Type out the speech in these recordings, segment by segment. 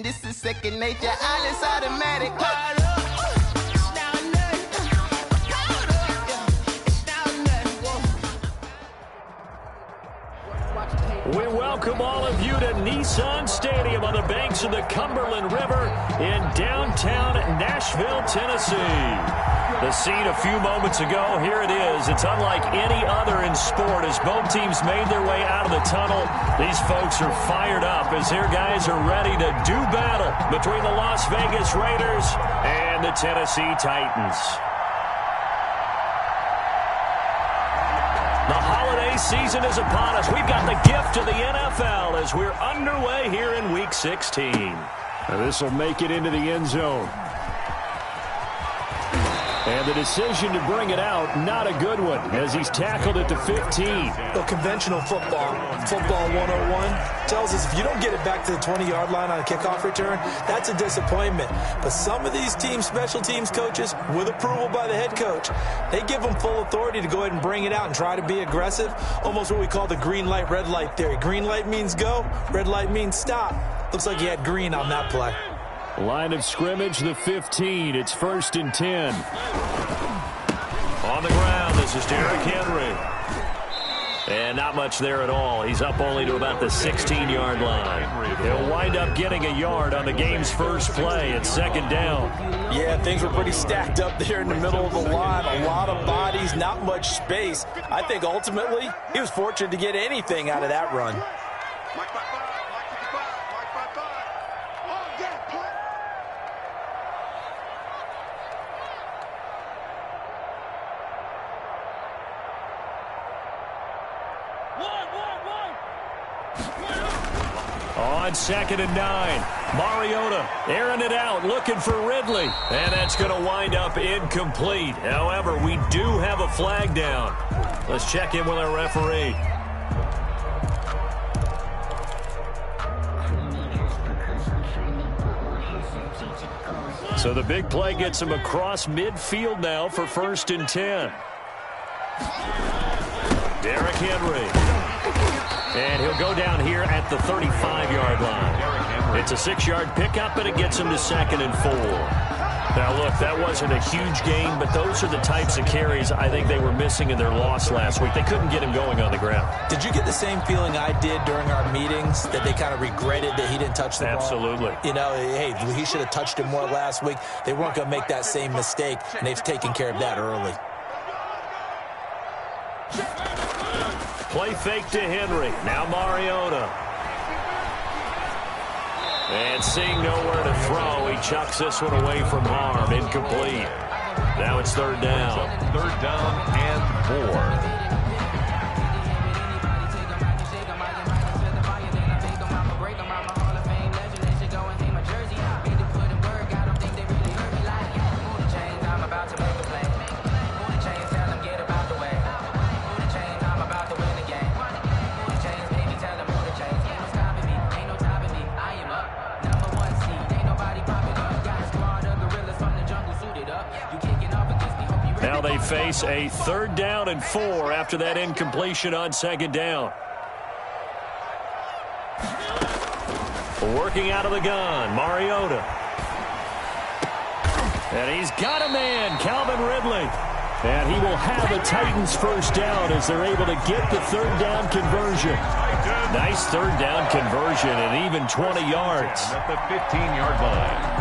This is second nature. All is automatic. We welcome all of you to Nissan Stadium on the banks of the Cumberland River in downtown Nashville, Tennessee. The scene a few moments ago, here it is. It's unlike any other in sport as both teams made their way out of the tunnel. These folks are fired up as their guys are ready to do battle between the Las Vegas Raiders and the Tennessee Titans. The holiday season is upon us. We've got the gift of the NFL as we're underway here in Week 16. And this will make it into the end zone. And the decision to bring it out, not a good one, as he's tackled at the 15. Well, conventional football 101, tells us if you don't get it back to the 20-yard line on a kickoff return, that's a disappointment. But some of these special teams coaches, with approval by the head coach, they give them full authority to go ahead and bring it out and try to be aggressive, almost what we call the green light, red light theory. Green light means go, red light means stop. Looks like he had green on that play. Line of scrimmage, the 15. It's 1st and 10. On the ground, this is Derrick Henry. And not much there at all. He's up only to about the 16-yard line. He'll wind up getting a yard on the game's first play at 2nd down. Yeah, things were pretty stacked up there in the middle of the line. A lot of bodies, not much space. I think ultimately he was fortunate to get anything out of that run. On 2nd and 9, Mariota airing it out, looking for Ridley. And that's going to wind up incomplete. However, we do have a flag down. Let's check in with our referee. So the big play gets him across midfield now for 1st and 10. Derrick Henry. And he'll go down here at the 35-yard line. It's a 6-yard pickup, and it gets him to 2nd and 4. Now, look, that wasn't a huge gain, but those are the types of carries I think they were missing in their loss last week. They couldn't get him going on the ground. Did you get the same feeling I did during our meetings, that they kind of regretted that he didn't touch the ball? Absolutely. You know, hey, he should have touched it more last week. They weren't going to make that same mistake, and they've taken care of that early. Play fake to Henry. Now Mariota. And seeing nowhere to throw, he chucks this one away from harm. Incomplete. Now it's 3rd down. 3rd down and 4. Now they face a 3rd down and 4 after that incompletion on 2nd down. Working out of the gun, Mariota. And he's got a man, Calvin Ridley. And he will have the Titans' 1st down as they're able to get the 3rd down conversion. Nice 3rd down conversion and even 20 yards. At the 15-yard line.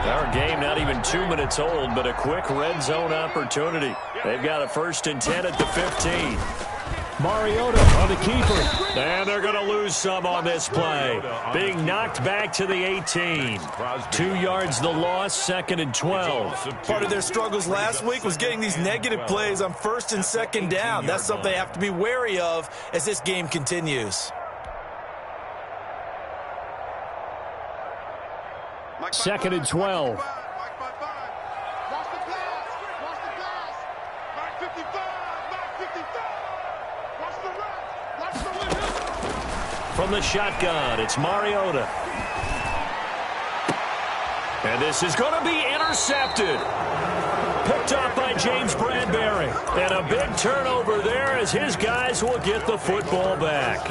Our game not even 2 minutes old, but a quick red zone opportunity. They've got a 1st and 10 at the 15. Mariota on the keeper. And they're going to lose some on this play. Being knocked back to the 18. 2 yards the loss, 2nd and 12. Part of their struggles last week was getting these negative plays on 1st and 2nd down. That's something they have to be wary of as this game continues. 2nd and 12. From the shotgun, it's Mariota. And this is going to be intercepted. Picked off by James Bradbury. And a big turnover there as his guys will get the football back.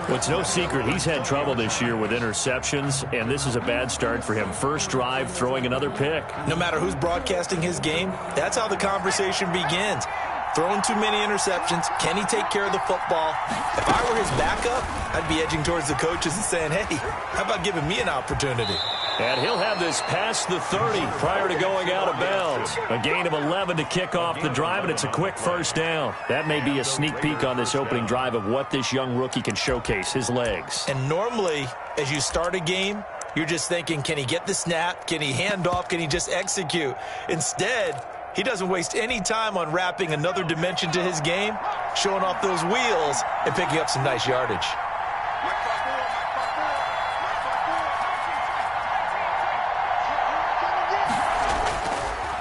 Well, it's no secret he's had trouble this year with interceptions, and this is a bad start for him. First drive, throwing another pick. No matter who's broadcasting his game, that's how the conversation begins. Throwing too many interceptions. Can he take care of the football? If I were his backup, I'd be edging towards the coaches and saying, hey, how about giving me an opportunity? And he'll have this past the 30 prior to going out of bounds. A gain of 11 to kick off the drive, and it's a quick first down. That may be a sneak peek on this opening drive of what this young rookie can showcase, his legs. And normally, as you start a game, you're just thinking, can he get the snap? Can he hand off? Can he just execute? Instead, he doesn't waste any time on wrapping another dimension to his game, showing off those wheels, and picking up some nice yardage.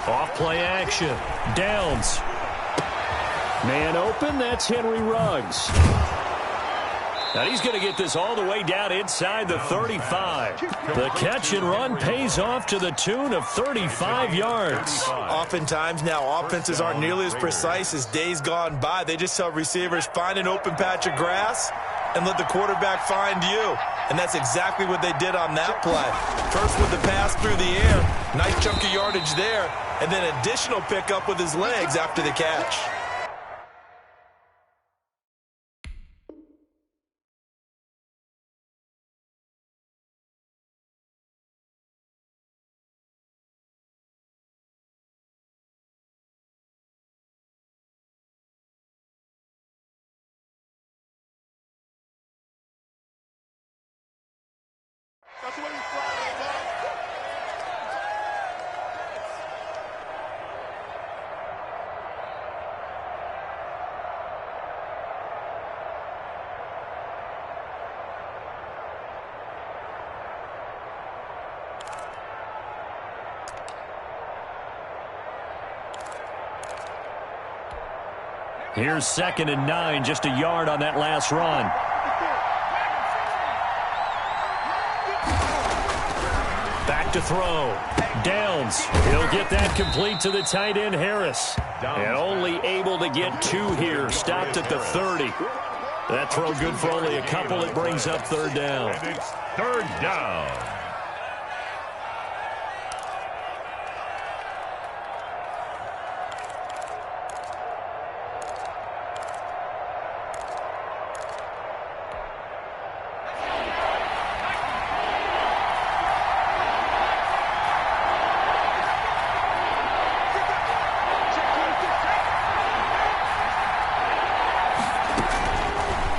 Off play action. Downs. Man open, that's Henry Ruggs. Now he's going to get this all the way down inside the 35. The catch and run pays off to the tune of 35 yards. Oftentimes now offenses aren't nearly as precise as days gone by. They just tell receivers, find an open patch of grass and let the quarterback find you. And that's exactly what they did on that play. First with the pass through the air, nice chunk of yardage there, and then additional pickup with his legs after the catch. That's what he's flying about. Here's 2nd and 9, just a yard on that last run. Back to throw. Downs. He'll get that complete to the tight end, Harris. And only able to get 2 here. Stopped at the 30. That throw good for only a couple. It brings up 3rd down. And it's 3rd down.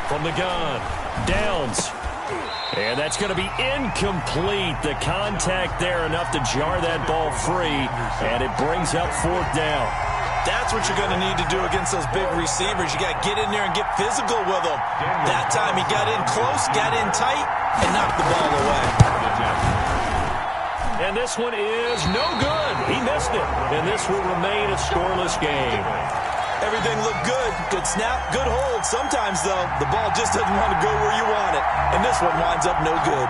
From the gun, Downs. And that's going to be incomplete. The contact there enough to jar that ball free, and it brings up 4th down. That's what you're going to need to do against those big receivers. You got to get in there and get physical with them. That time he got in close, got in tight, and knocked the ball away. And this one is no good. He missed it. And this will remain a scoreless game. Everything looked good. Good snap, good hold. Sometimes, though, the ball just doesn't want to go where you want it. And this one winds up no good.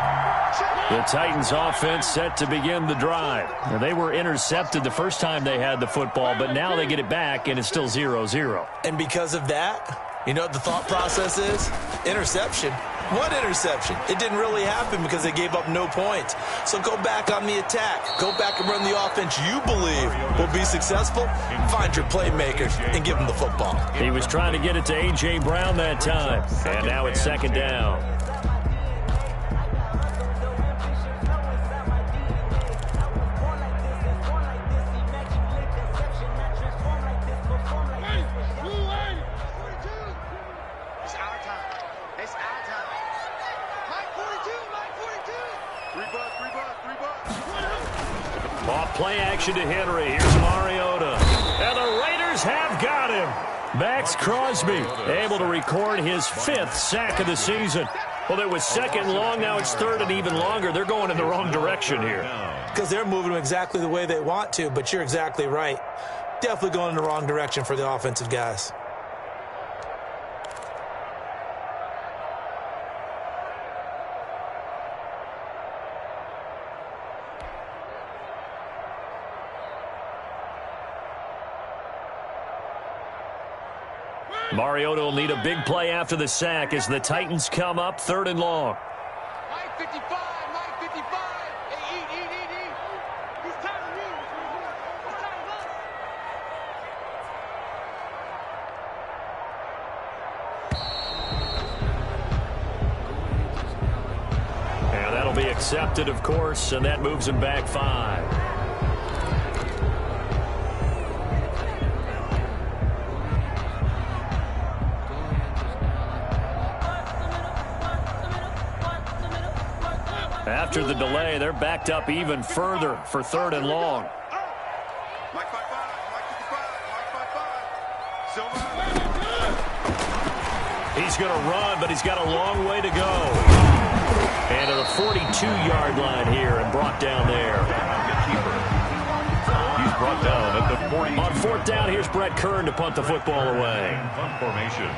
The Titans offense set to begin the drive. Now, they were intercepted the first time they had the football, but now they get it back, and it's still 0-0. And because of that, you know what the thought process is? Interception. What interception? It didn't really happen because they gave up no points. So go back on the attack. Go back and run the offense you believe will be successful. Find your playmakers and give them the football. He was trying to get it to A.J. Brown that time. And now it's 2nd down. Off play action to Henry. Here's Mariota. And the Raiders have got him. Max Crosby able to record his 5th sack of the season. Well, it was 2nd and long. Now it's 3rd and even longer. They're going in the wrong direction here. Because they're moving them exactly the way they want to, but you're exactly right. Definitely going in the wrong direction for the offensive guys. Mariota will need a big play after the sack as the Titans come up 3rd and long. Mike 55, Mike 55. Hey, eat. He's tired of you. He's tired of us. And that'll be accepted, of course, and that moves him back 5. After the delay, they're backed up even further for 3rd and long. Mike 55, Mike 55, Mike 55. He's going to run, but he's got a long way to go. And to the 42-yard line here and brought down there. He's brought down at the 40. On 4th down, here's Brett Kern to punt the football away. Punt formation.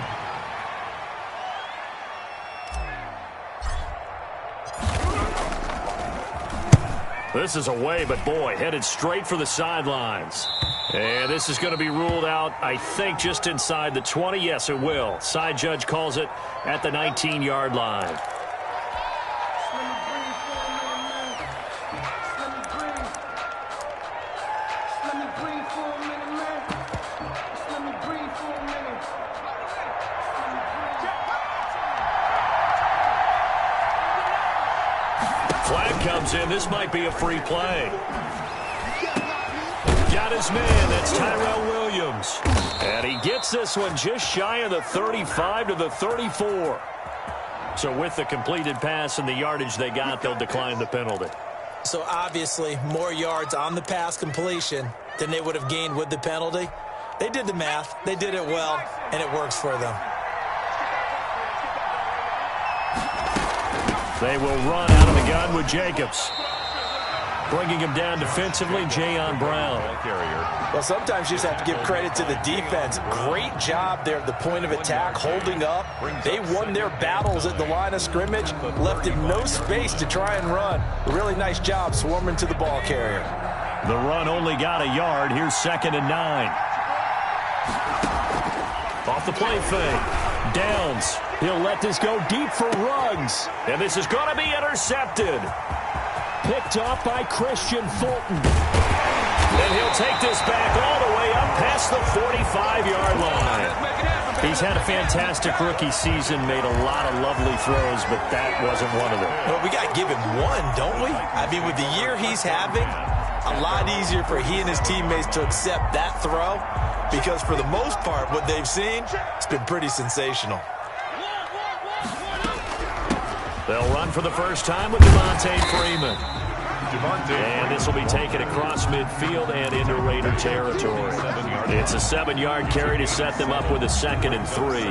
This is away, but boy, headed straight for the sidelines. And this is going to be ruled out, I think, just inside the 20. Yes, it will. Side judge calls it at the 19-yard line. Flag comes in. This might be a free play. Got his man. That's Tyrell Williams. And he gets this one just shy of the 35 to the 34. So with the completed pass and the yardage they got, they'll decline the penalty. So obviously more yards on the pass completion than they would have gained with the penalty. They did the math. They did it well, and it works for them. They will run out of the gun with Jacobs. Bringing him down defensively, Jayon Brown. Well, sometimes you just have to give credit to the defense. Great job there at the point of attack, holding up. They won their battles at the line of scrimmage, left him no space to try and run. A really nice job swarming to the ball carrier. The run only got a yard. Here's 2nd and 9. Off the play fake. Downs. He'll let this go deep for Ruggs. And this is going to be intercepted. Picked off by Christian Fulton. And he'll take this back all the way up past the 45-yard line. He's had a fantastic rookie season, made a lot of lovely throws, but that wasn't one of them. Well, we got to give him one, don't we? I mean, with the year he's having, a lot easier for he and his teammates to accept that throw, because for the most part, what they've seen, it's been pretty sensational. They'll run for the first time with Devontae Freeman. And this will be taken across midfield and into Raider territory. It's a 7-yard carry to set them up with a 2nd and 3.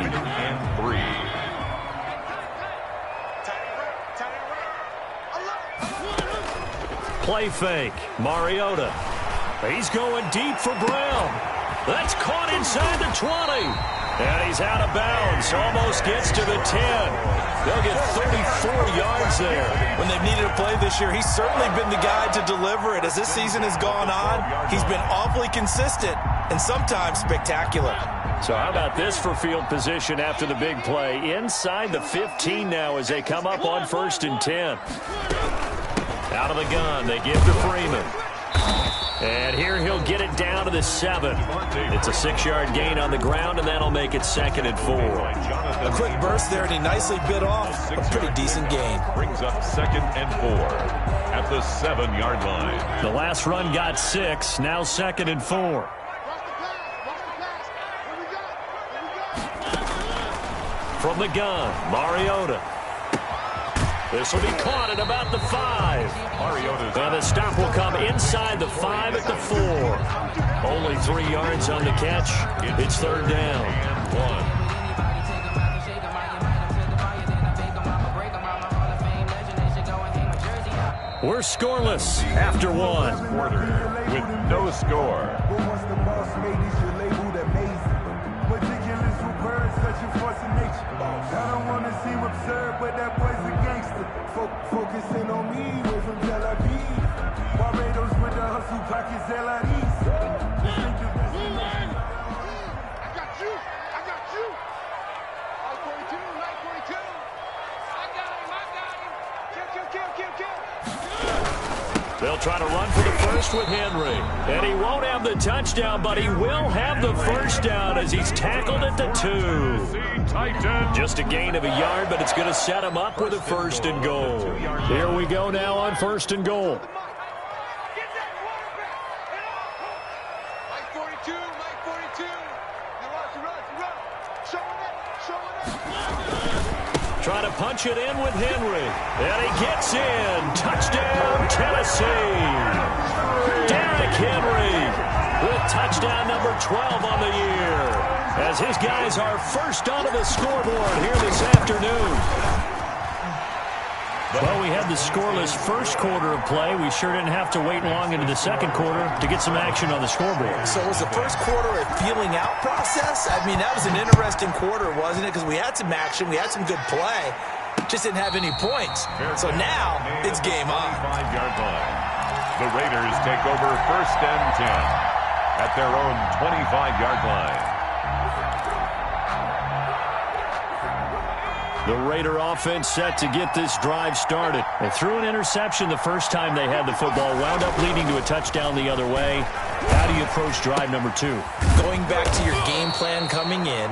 Play fake. Mariota. He's going deep for Brown. That's caught inside the 20. And he's out of bounds. Almost gets to the 10. They'll get 34 yards there. When they've needed a play this year, he's certainly been the guy to deliver it. As this season has gone on, he's been awfully consistent and sometimes spectacular. So how about this for field position after the big play? Inside the 15 now as they come up on 1st and 10. Out of the gun, they give to Freeman. And here he'll get it down to the 7. It's a 6-yard gain on the ground, and that'll make it 2nd and 4. A quick burst there, and he nicely bit off. A pretty decent gain. Brings up 2nd and 4 at the 7-yard line. The last run got 6, now 2nd and 4. From the gun, Mariota. This will be caught at about the 5. And the stop will come inside the 5 at the 4. Only 3 yards on the catch. It's third down. And 1. We're scoreless after 1. Quarter with no score. I don't want to seem absurd, but that boy's a gangster. Focusing on me, way from Tel Aviv. Barbados with the hustle, pockets LREs. I got you. I got you. 942. I got him. Kill. They'll try to run for the first with Henry. And he won't have the touchdown, but he will have the first down as he's tackled at the 2. Just a gain of a yard, but it's going to set him up with a first and goal. Here we go now on first and goal. Get that quarterback. Mike 42. Now run. Showing up. Trying to punch it in with Henry. And he gets in. Touchdown, Tennessee. Derrick Henry with touchdown number 12 on the year, as his guys are first onto the scoreboard here this afternoon. Well, we had the scoreless first quarter of play. We sure didn't have to wait long into the second quarter to get some action on the scoreboard. So was the first quarter a feeling out process? I mean, that was an interesting quarter, wasn't it? Because we had some action, we had some good play, just didn't have any points. So now it's game on. 5-yard line. The Raiders take over first and 10 at their own 25-yard line. The Raider offense set to get this drive started. They threw an interception the first time they had the football, wound up leading to a touchdown the other way. How do you approach drive number 2? Going back to your game plan coming in,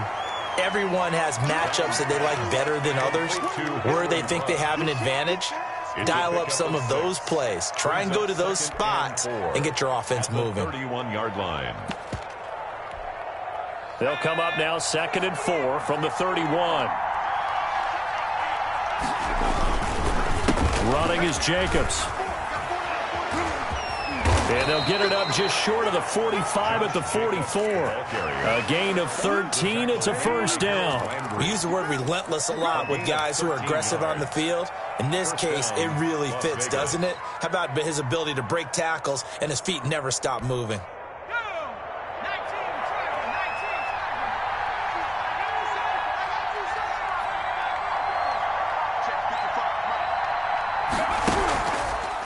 everyone has matchups that they like better than others, where they think they have an advantage. Dial up some of those plays. Try and go to those spots and get your offense moving. 31-yard line. They'll come up now 2nd and 4 from the 31. Running is Jacobs. And they'll get it up just short of the 45 at the 44. A gain of 13. It's a first down. We use the word relentless a lot with guys who are aggressive on the field. In this case, it really fits, doesn't it? How about his ability to break tackles and his feet never stop moving?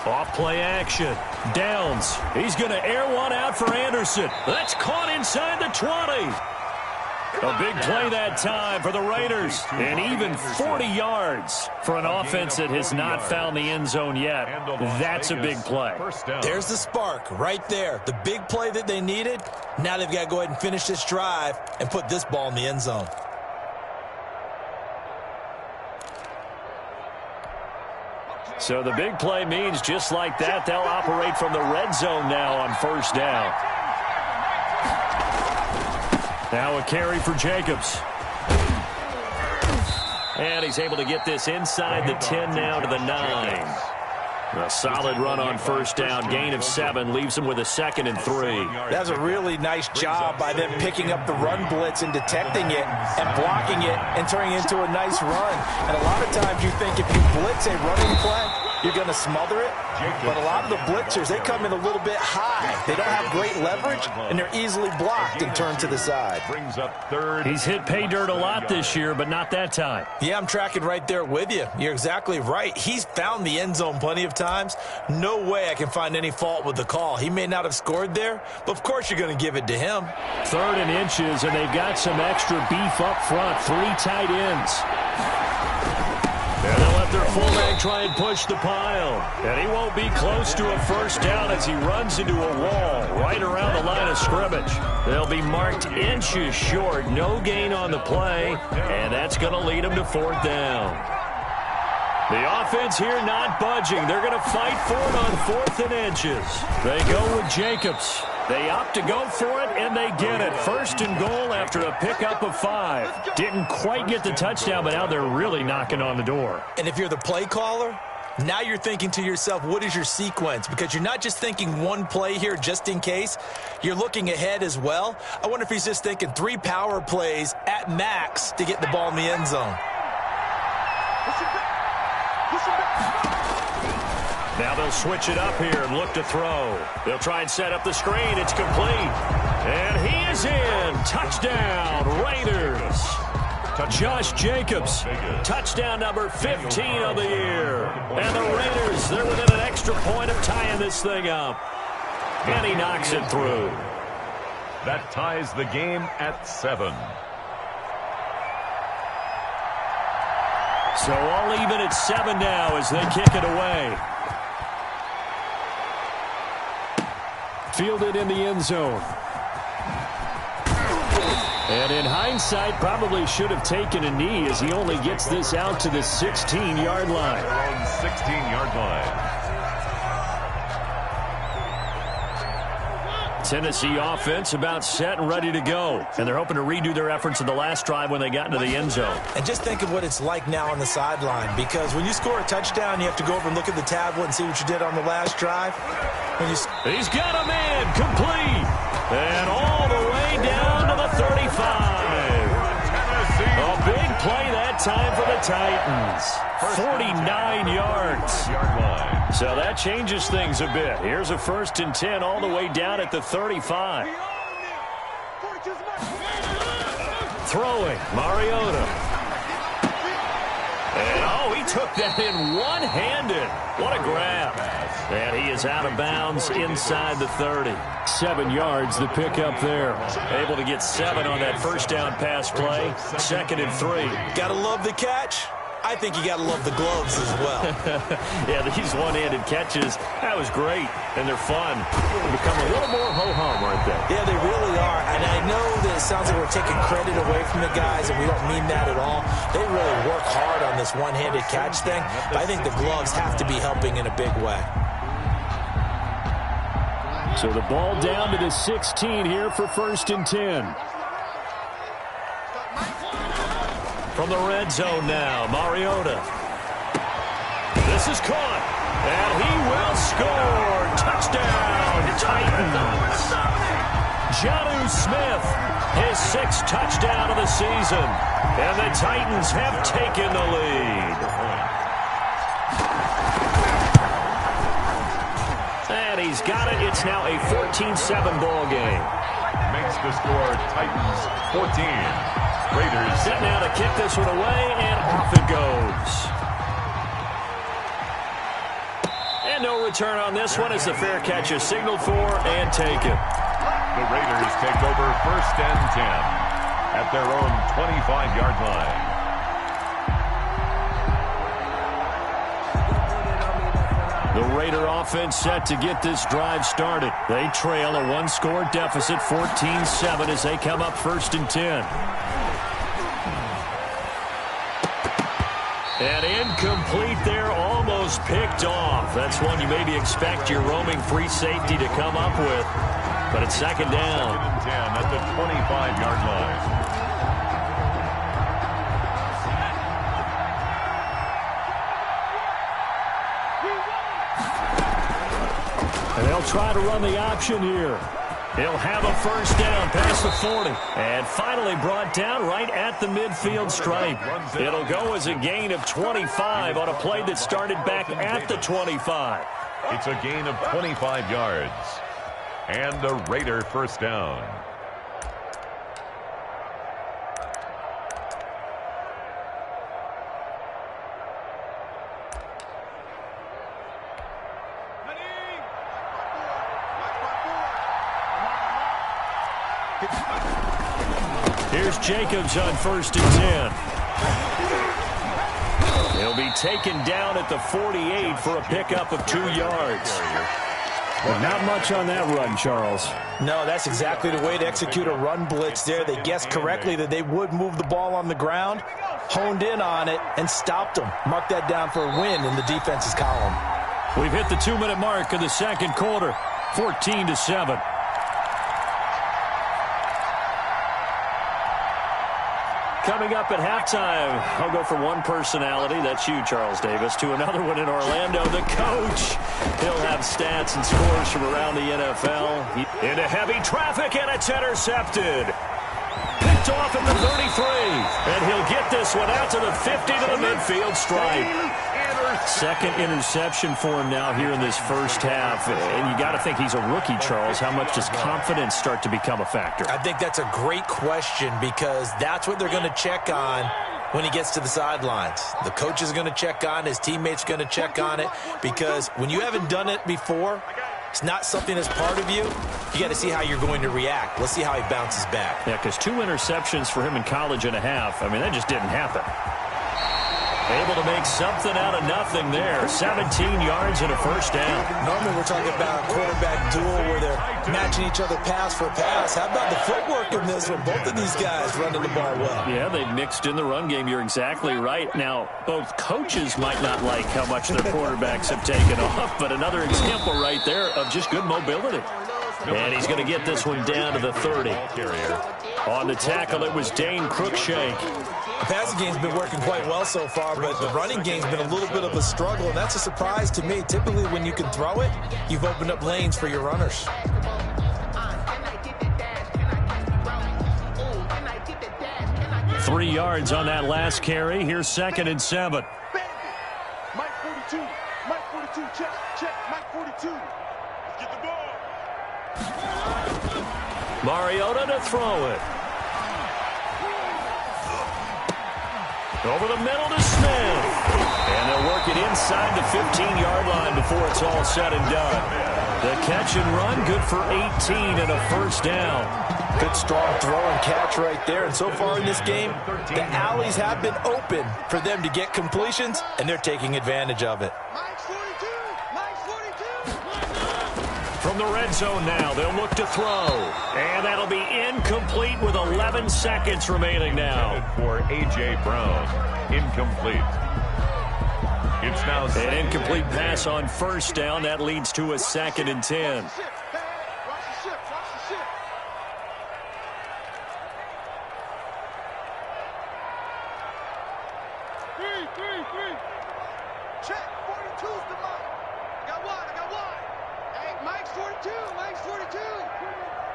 Off-play action. Downs. He's going to air one out for Anderson. That's caught inside the 20. A big play that time for the Raiders. And even 40 yards for an offense that has not found the end zone yet. That's a big play. There's the spark right there. The big play that they needed. Now they've got to go ahead and finish this drive and put this ball in the end zone. So the big play means just like that, they'll operate from the red zone now on first down. Now a carry for Jacobs. And he's able to get this inside the 10 now to the 9. A solid run on first down. Gain of 7 leaves him with a 2nd and 3. That's a really nice job by them picking up the run blitz and detecting it and blocking it and turning it into a nice run. And a lot of times you think if you blitz a running play, you're going to smother it. But a lot of the blitzers, they come in a little bit high. They don't have great leverage, and they're easily blocked and turned to the side. Brings up third. He's hit pay dirt a lot this year, but not that time. Yeah, I'm tracking right there with you. You're exactly right. He's found the end zone plenty of times. No way I can find any fault with the call. He may not have scored there, but of course you're going to give it to him. 3rd and inches, and they've got some extra beef up front. 3 tight ends. And they'll let their fullback try and push the pile. And he won't be close to a first down as he runs into a wall right around the line of scrimmage. They'll be marked inches short. No gain on the play, and that's going to lead them to 4th down. The offense here not budging. They're going to fight for it on 4th and inches. They go with Jacobs. They opt to go for it, and they get it. First and goal after a pickup of 5. Didn't quite get the touchdown, but now they're really knocking on the door. And if you're the play caller, now you're thinking to yourself, what is your sequence? Because you're not just thinking one play here just in case. You're looking ahead as well. I wonder if he's just thinking 3 power plays at max to get the ball in the end zone. Now they'll switch it up here and look to throw. They'll try and set up the screen. It's complete. And he is in. Touchdown, Raiders. Josh Jacobs, touchdown number 15 of the year. And the Raiders, they're within an extra point of tying this thing up. And he knocks it through. That ties the game at 7. So all even at 7 now as they kick it away. Fielded in the end zone. And in hindsight, probably should have taken a knee as he only gets this out to the 16-yard line. 16-yard line. Tennessee offense about set and ready to go. And they're hoping to redo their efforts in the last drive when they got into the end zone. And just think of what it's like now on the sideline. Because when you score a touchdown, you have to go over and look at the tablet and see what you did on the last drive. He's got a man complete. And all the way down to the 35. A big play that time for the Titans. 49 yards. So that changes things a bit. Here's a 1st and 10 all the way down at the 35. Throwing, Mariota. And he took that in one-handed. What a grab. And he is out of bounds inside the 30. 7 yards, the pickup there. Able to get 7 on that first down pass play. 2nd and 3. Gotta love the catch. I think you gotta love the gloves as well. Yeah, these one-handed catches, that was great, and they're fun. They become a little more ho-hum, aren't they? Yeah, they really are, and I know that it sounds like we're taking credit away from the guys, and we don't mean that at all. They really work hard on this one-handed catch thing, but I think the gloves have to be helping in a big way. So the ball down to the 16 here for 1st and 10. From the red zone now, Mariota. This is caught, and he will score. Touchdown, Titans. Jonnu Smith, his 6th touchdown of the season, and the Titans have taken the lead. And he's got it. It's now a 14-7 ball game. Makes the score Titans 14. Raiders set now to kick this one away, and off it goes. And no return on this one as the fair catch is signaled for and taken. The Raiders take over 1st and 10 at their own 25-yard line. The Raider offense set to get this drive started. They trail a 1-score deficit, 14-7 as they come up 1st and 10. And incomplete there, almost picked off. That's one you maybe expect your roaming free safety to come up with. But it's 2nd down. 2nd and 10 at the 25-yard line. And they'll try to run the option here. He'll have a 1st down past the 40. And finally brought down right at the midfield stripe. It'll go as a gain of 25 on a play that started back at the 25. It's a gain of 25 yards. And a Raider 1st down. Here's Jacobs on 1st and 10. He'll be taken down at the 48 for a pickup of 2 yards. Well, not much on that run, Charles. No, that's exactly the way to execute a run blitz there. They guessed correctly that they would move the ball on the ground, honed in on it, and stopped them. Mark that down for a win in the defense's column. We've hit the 2-minute mark of the 2nd quarter, 14-7. Coming up at halftime, I'll go from one personality, that's you, Charles Davis, to another one in Orlando, the coach. He'll have stats and scores from around the NFL. Into heavy traffic, and it's intercepted. Picked off at the 33, and he'll get this one out to the 50 to the midfield stripe. Second interception for him now here in this first half. And you got to think he's a rookie, Charles. How much does confidence start to become a factor? I think that's a great question because that's what they're going to check on when he gets to the sidelines. The coach is going to check on, his teammates going to check on it, because when you haven't done it before, it's not something that's part of you. You got to see how you're going to react. Let's see how he bounces back. Yeah, because 2 interceptions for him in college and a half. I mean, that just didn't happen. Able to make something out of nothing there. 17 yards and a first down. Normally we're talking about a quarterback duel where they're matching each other pass for pass. How about the footwork in this one? Both of these guys running the ball well. Yeah, they mixed in the run game. You're exactly right. Now, both coaches might not like how much their quarterbacks have taken off, but another example right there of just good mobility. And he's going to get this one down to the 30. On the tackle, it was Dane Cruikshank. The passing game's been working quite well so far, but the running game's been a little bit of a struggle, and that's a surprise to me. Typically, when you can throw it, you've opened up lanes for your runners. Three yards on that last carry. Here's 2nd and 7. Mike 42. Mike 42. Check. Check. Mike 42. Let's get the ball. Mariota to throw it. Over the middle to Smith. And they'll work it inside the 15-yard line before it's all said and done. The catch and run, good for 18 and a first down. Good strong throw and catch right there. And so far in this game, the alleys have been open for them to get completions, and they're taking advantage of it. Mike's 42. Mike's 42. From the red zone now, they'll look to throw. And that'll be incomplete with 11 seconds remaining now. For A.J. Brown, incomplete. It's now an incomplete pass on first down. That leads to a 2nd and 10. Watch the ship. Watch the ship. Three. Check. 42's the Mike. I got one. Hey, Mike's 42. Mike's 42.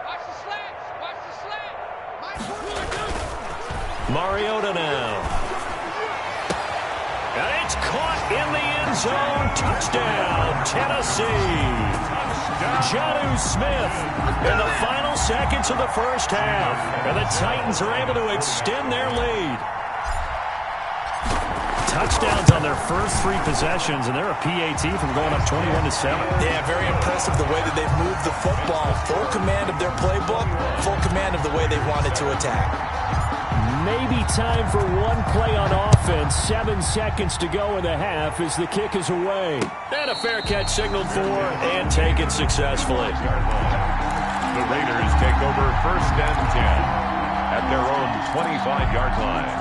Watch the slants. Mike's 42. Mariota now. And it's caught in the end zone. Touchdown, Tennessee. Jonnu Smith in the final seconds of the first half. And the Titans are able to extend their lead. Touchdowns on their first 3 possessions, and they're a PAT from going up 21-7. Yeah, very impressive the way that they've moved the football. Full command of their playbook, full command of the way they wanted to attack. Maybe time for one play on offense. 7 seconds to go in the half as the kick is away. And a fair catch signaled for and taken successfully. The Raiders take over 1st and 10 at their own 25-yard line.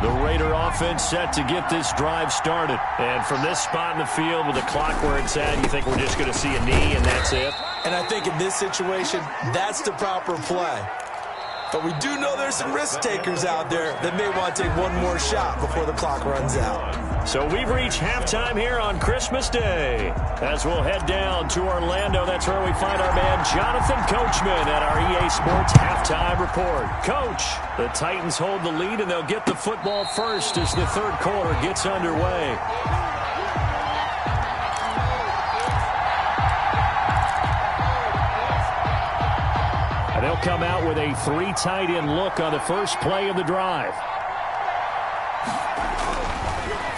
The Raider offense set to get this drive started. And from this spot in the field with the clock where it's at, you think we're just going to see a knee and that's it? And I think in this situation, that's the proper play. But we do know there's some risk takers out there that may want to take one more shot before the clock runs out. So we've reached halftime here on Christmas Day. As we'll head down to Orlando, that's where we find our man Jonathan Coachman at our EA Sports Halftime Report. Coach, the Titans hold the lead and they'll get the football first as the 3rd quarter gets underway. And they'll come out with a 3 tight end look on the first play of the drive.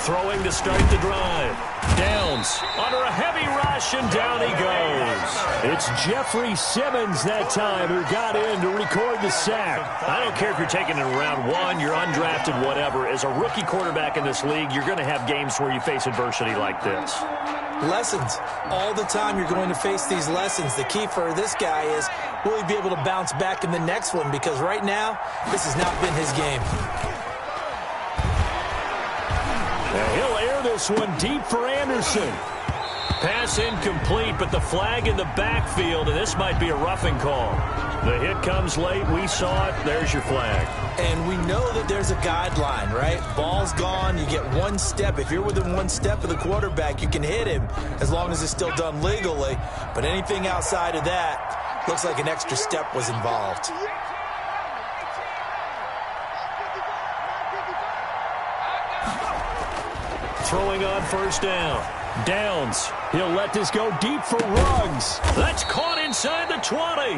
Throwing to start the drive. Downs under a heavy rush, and down he goes. It's Jeffrey Simmons that time who got in to record the sack. I don't care if you're taking it in round 1, you're undrafted, whatever. As a rookie quarterback in this league, you're going to have games where you face adversity like this. Lessons. All the time you're going to face these lessons. The key for this guy is, will he be able to bounce back in the next one? Because right now, this has not been his game. And he'll air this one deep for Anderson. Pass incomplete, but the flag in the backfield, and this might be a roughing call. The hit comes late. We saw it. There's your flag. And we know that there's a guideline, right? Ball's gone. You get one step. If you're within one step of the quarterback, you can hit him as long as it's still done legally. But anything outside of that, looks like an extra step was involved. Throwing on first down. Downs. He'll let this go deep for Ruggs. That's caught inside the 20.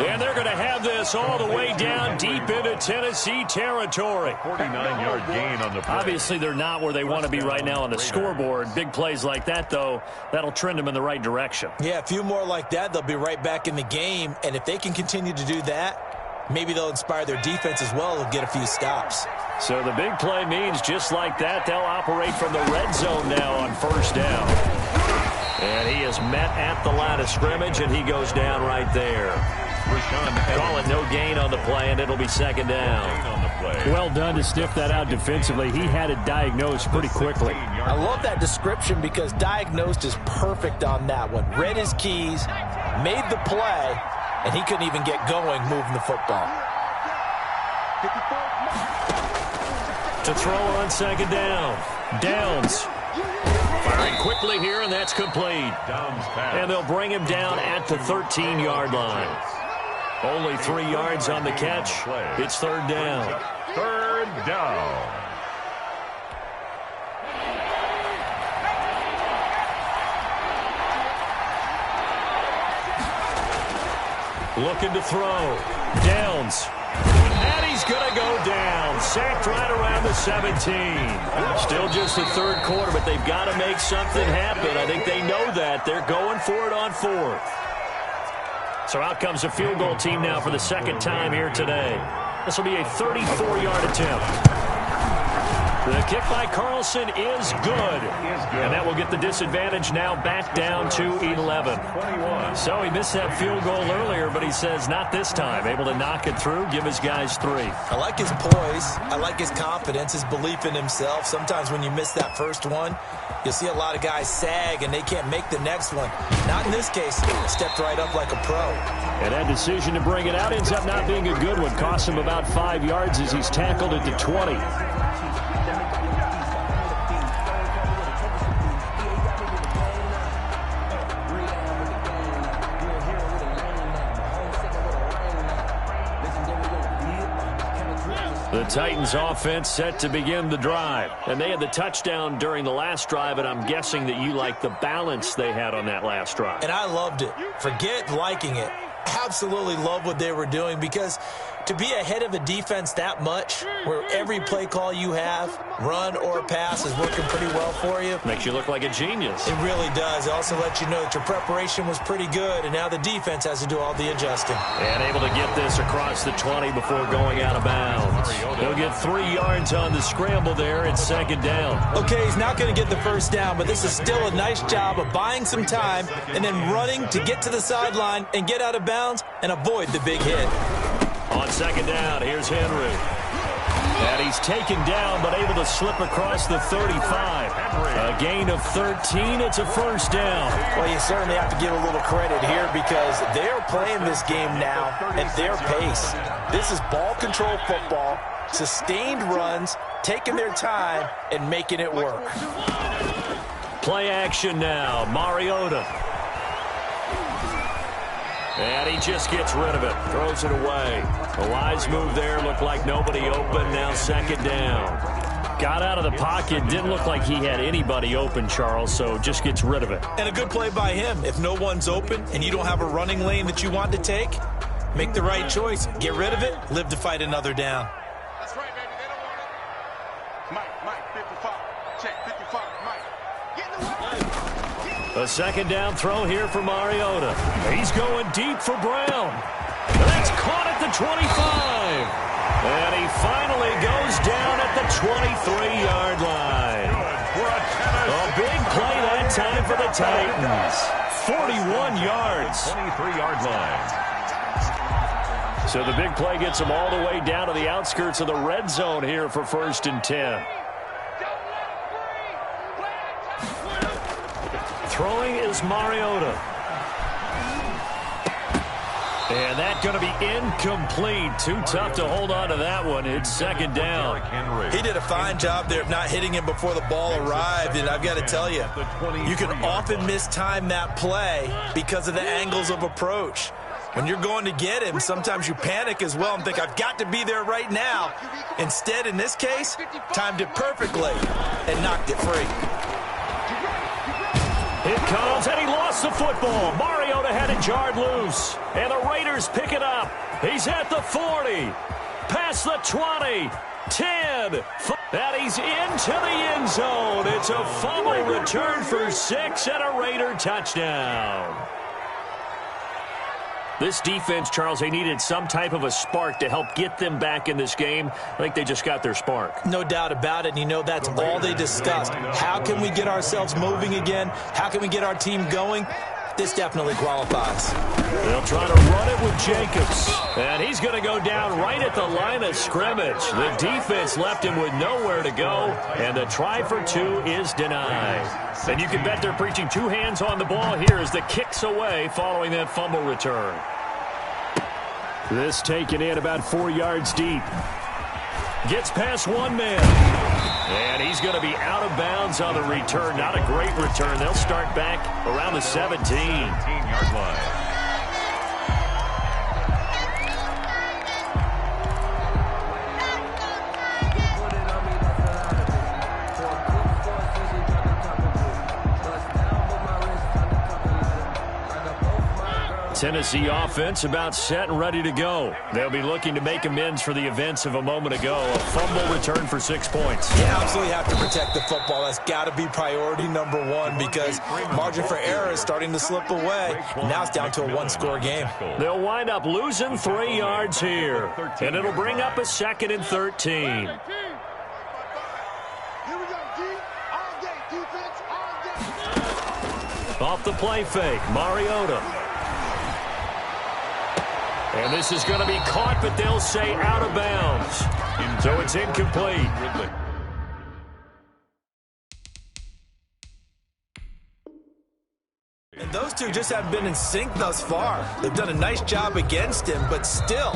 And they're going to have this all the way down deep into Tennessee territory. 49-yard gain on the play. Obviously, they're not where they want to be right now on the scoreboard. Big plays like that, though, that'll trend them in the right direction. Yeah, a few more like that, they'll be right back in the game. And if they can continue to do that, maybe they'll inspire their defense as well and get a few stops. So the big play means just like that, they'll operate from the red zone now on first down. And he is met at the line of scrimmage, and he goes down right there. Call it no gain on the play, and it'll be second down. Well done to sniff that out defensively. He had it diagnosed pretty quickly. I love that description because diagnosed is perfect on that one. Read his keys, made the play, and he couldn't even get going moving the football. To throw on second down. Downs. Firing quickly here, and that's complete. And they'll bring him down at the 13-yard line. Only 3 yards on the catch. It's third down. Third down. Looking to throw. Downs. And he's going to go down. Sacked right around the 17. Still just the third quarter, but they've got to make something happen. I think they know that. They're going for it on fourth. So out comes a field goal team now for the second time here today. This will be a 34-yard attempt. The kick by Carlson is good. And that will get the disadvantage now back down to 11. So he missed that field goal earlier, but he says not this time. Able to knock it through, give his guys 3. I like his poise. I like his confidence, his belief in himself. Sometimes when you miss that first one, you'll see a lot of guys sag and they can't make the next one. Not in this case. Stepped right up like a pro. And that decision to bring it out ends up not being a good one. Cost him about 5 yards as he's tackled at the 20. The Titans offense set to begin the drive. And they had the touchdown during the last drive, and I'm guessing that you like the balance they had on that last drive. And I loved it. Forget liking it. Absolutely love what they were doing because to be ahead of a defense that much where every play call you have, run or pass, is working pretty well for you. Makes you look like a genius. It really does. It also lets you know that your preparation was pretty good, and now the defense has to do all the adjusting. And able to get this across the 20 before going out of bounds. He'll get 3 yards on the scramble there. It's second down. Okay, he's not going to get the first down, but this is still a nice job of buying some time and then running to get to the sideline and get out of bounds and avoid the big hit. On second down, here's Henry. And he's taken down, but able to slip across the 35. A gain of 13. It's a first down. Well, you certainly have to give a little credit here because they're playing this game now at their pace. This is ball control football, sustained runs, taking their time, and making it work. Play action now. Mariota. And he just gets rid of it. Throws it away. A wise move there. Looked like nobody open. Now second down. Got out of the pocket. Didn't look like he had anybody open, Charles, so just gets rid of it. And a good play by him. If no one's open and you don't have a running lane that you want to take, make the right choice. Get rid of it. Live to fight another down. That's right, baby. They don't want it. Mike, 55. Check, 55. Mike. Get in the way. A second down throw here for Mariota. He's going deep for Brown. That's caught at the 25. And he finally goes down at the 23-yard line. A big play that time for the Titans. 41 yards. 23-yard line. So the big play gets them all the way down to the outskirts of the red zone here for first and 10. Throwing is Mariota. And that's going to be incomplete. Too tough to hold on to that one. It's second down. He did a fine job there of not hitting him before the ball arrived. And I've got to tell you, you can often mistime that play because of the angles of approach. When you're going to get him, sometimes you panic as well and think, I've got to be there right now. Instead, in this case, timed it perfectly and knocked it free. It comes, and he lost the football. Mariota had it jarred loose, and the Raiders pick it up. He's at the 40, past the 20, 10, and he's into the end zone. It's a fumble return for 6 and a Raider touchdown. This defense, Charles, they needed some type of a spark to help get them back in this game. I think they just got their spark. No doubt about it. And you know, that's all they discussed. How can we get ourselves moving again? How can we get our team going? This definitely qualifies. They'll try to run it with Jacobs. And he's going to go down right at the line of scrimmage. The defense left him with nowhere to go. And the try for 2 is denied. And you can bet they're preaching 2 hands on the ball here as the kick's away following that fumble return. This taken in about 4 yards deep. Gets past one man. And he's going to be out of bounds on the return. Not a great return. They'll start back around the 17-yard line. Tennessee offense about set and ready to go. They'll be looking to make amends for the events of a moment ago. A fumble return for 6 points. You absolutely have to protect the football. That's got to be priority number 1 because margin for error is starting to slip away. Now it's down to a 1-score game. They'll wind up losing 3 yards here. And it'll bring up a 2nd and 13. Off the play fake, Mariota. And this is going to be caught, but they'll say out of bounds. So it's incomplete. And those two just haven't been in sync thus far. They've done a nice job against him, but still,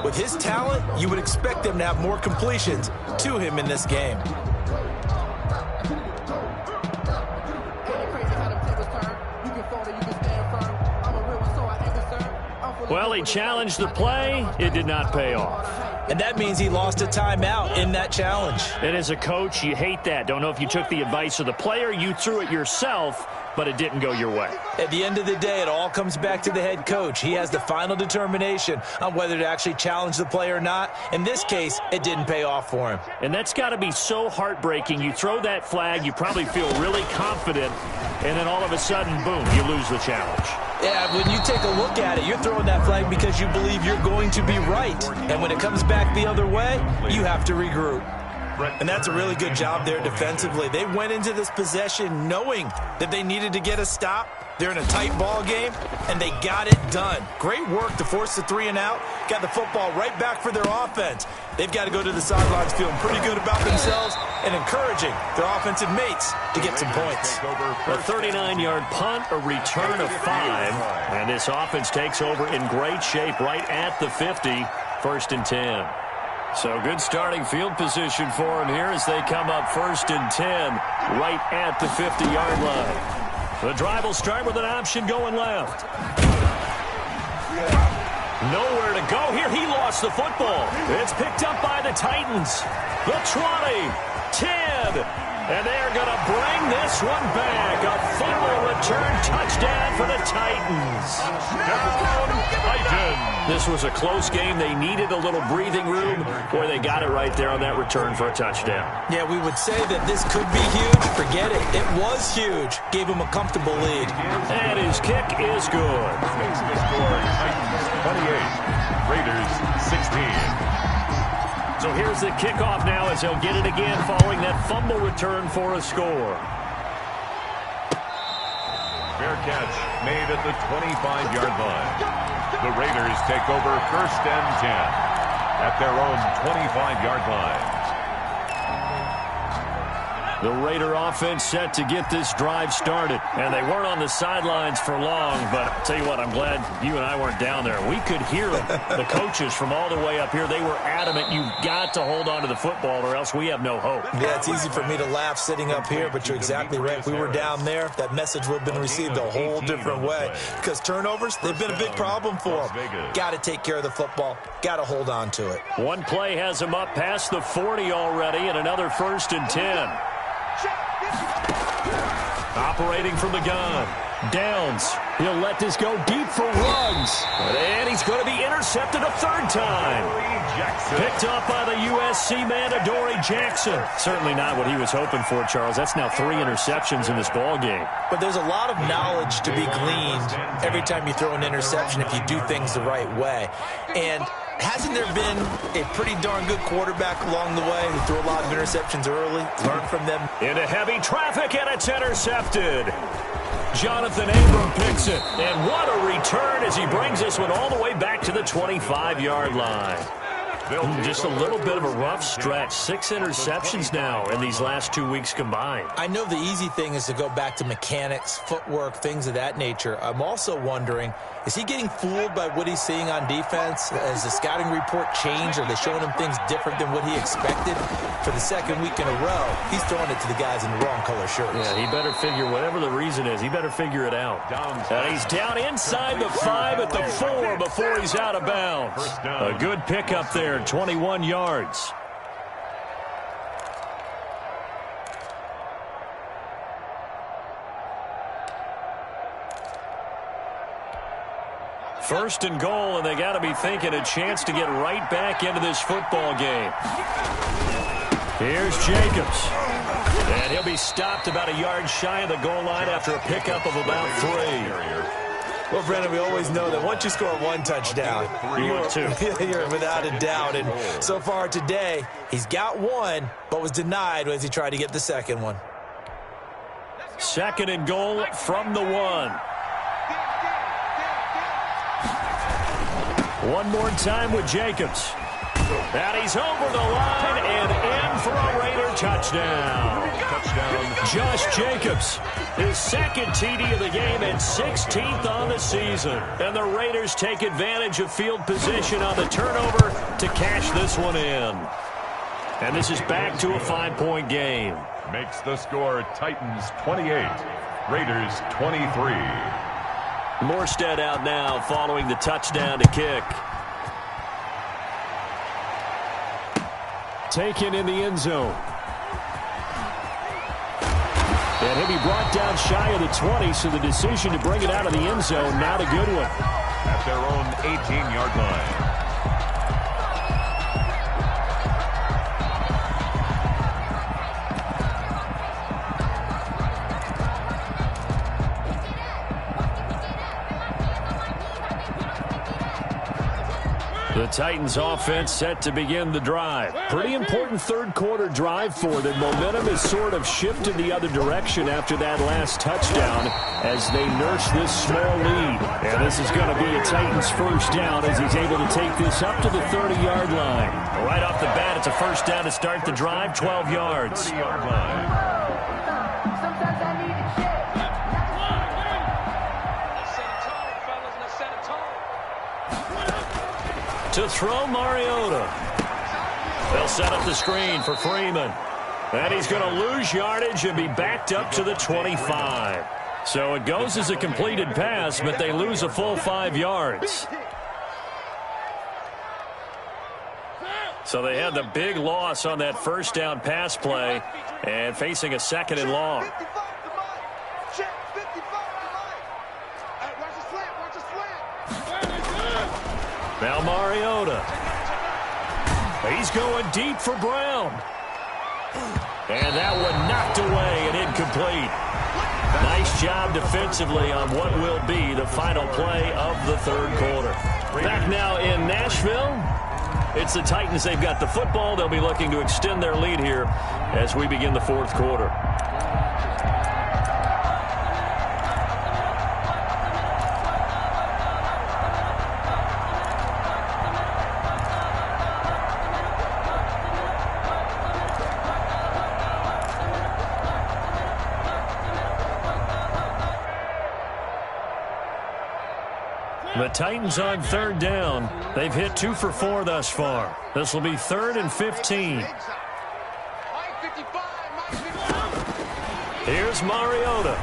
with his talent, you would expect them to have more completions to him in this game. Well, he challenged the play. It did not pay off. And that means he lost a timeout in that challenge. And as a coach, you hate that. Don't know if you took the advice of the player, you threw it yourself, but it didn't go your way. At the end of the day, it all comes back to the head coach. He has the final determination on whether to actually challenge the play or not. In this case, it didn't pay off for him. And that's got to be so heartbreaking. You throw that flag, you probably feel really confident, and then all of a sudden, boom, you lose the challenge. Yeah, when you take a look at it, you're throwing that flag because you believe you're going to be right. And when it comes back the other way, you have to regroup. And that's a really good job there defensively. They went into this possession knowing that they needed to get a stop. They're in a tight ball game, and they got it done. Great work to force the 3 and out. Got the football right back for their offense. They've got to go to the sidelines feeling pretty good about themselves and encouraging their offensive mates to get some points. A 39-yard punt, a return of 5, and this offense takes over in great shape right at the 50, 1st and 10. So good starting field position for them here as they come up 1st and 10 right at the 50-yard line. The drive will start with an option going left. Nowhere to go here. He lost the football. It's picked up by the Titans. The 20, 10, and they're going to bring this one back. A fumble return touchdown for the Titans. This was a close game. They needed a little breathing room. Boy, they got it right there on that return for a touchdown. Yeah, we would say that this could be huge. Forget it. It was huge. Gave him a comfortable lead. And his kick is good. The score, Titans 28, Raiders 16. So here's the kickoff now as he'll get it again following that fumble return for a score. Fair catch made at the 25-yard line. The Raiders take over 1st and 10 at their own 25-yard line. The Raider offense set to get this drive started. And they weren't on the sidelines for long, but I'll tell you what, I'm glad you and I weren't down there. We could hear them. The coaches from all the way up here, they were adamant, you've got to hold on to the football or else we have no hope. Yeah, it's easy for me to laugh sitting up here, but you're exactly right. If we were down there, that message would have been received a whole different way. Because turnovers, they've been a big problem for them. Got to take care of the football. Got to hold on to it. One play has them up past the 40 already, and another 1st and 10. Operating from the gun. Downs. He'll let this go deep for Ruggs. And he's going to be intercepted a 3rd time. Picked up by the USC man, Adoree Jackson. Certainly not what he was hoping for, Charles. That's now 3 interceptions in this ball game. But there's a lot of knowledge to be gleaned every time you throw an interception if you do things the right way. And hasn't there been a pretty darn good quarterback along the way who threw a lot of interceptions early? Learn from them. Into heavy traffic, and it's intercepted. Jonathan Abram picks it. And what a return as he brings this one all the way back to the 25-yard line. Just a little bit of a rough stretch. 6 interceptions now in these last 2 weeks combined. I know the easy thing is to go back to mechanics, footwork, things of that nature. I'm also wondering, is he getting fooled by what he's seeing on defense? Has the scouting report changed? Are they showing him things different than what he expected? For the 2nd week in a row, he's throwing it to the guys in the wrong color shirts. Yeah, he better figure, whatever the reason is, he better figure it out. And he's down inside the 5 at the 4 before he's out of bounds. A good pickup there, 21 yards. First and goal, and they got to be thinking a chance to get right back into this football game. Here's Jacobs. And he'll be stopped about a yard shy of the goal line after a pickup of about 3. Well, Brennan, we always know that once you score 1 touchdown, you're without a doubt. And so far today, he's got 1, but was denied as he tried to get the 2nd one. 2nd and goal from the 1. One more time with Jacobs. And he's over the line and in for a Raider touchdown. Josh Jacobs, his 2nd TD of the game and 16th on the season. And the Raiders take advantage of field position on the turnover to cash this one in. And this is back to a 5-point game. Makes the score Titans 28, Raiders 23. Morstead out now following the touchdown to kick. Taken in the end zone. And he'll be brought down shy of the 20, so the decision to bring it out of the end zone, not a good one. At their own 18-yard line. The Titans offense set to begin the drive. Pretty important 3rd quarter drive for them. Momentum has sort of shifted the other direction after that last touchdown as they nurse this small lead. And this is going to be a Titans 1st down as he's able to take this up to the 30-yard line. Right off the bat, it's a 1st down to start the drive, 12 yards. 30-yard line. To throw, Mariota. They'll set up the screen for Freeman. And he's going to lose yardage and be backed up to the 25. So it goes as a completed pass, but they lose a full 5 yards. So they had the big loss on that 1st down pass play and facing a 2nd and long. Now Mariota. He's going deep for Brown. And that one knocked away and incomplete. Nice job defensively on what will be the final play of the 3rd quarter. Back now in Nashville. It's the Titans. They've got the football. They'll be looking to extend their lead here as we begin the 4th quarter. The Titans on third down. They've hit 2 for 4 thus far. This will be 3rd and 15. Here's Mariota.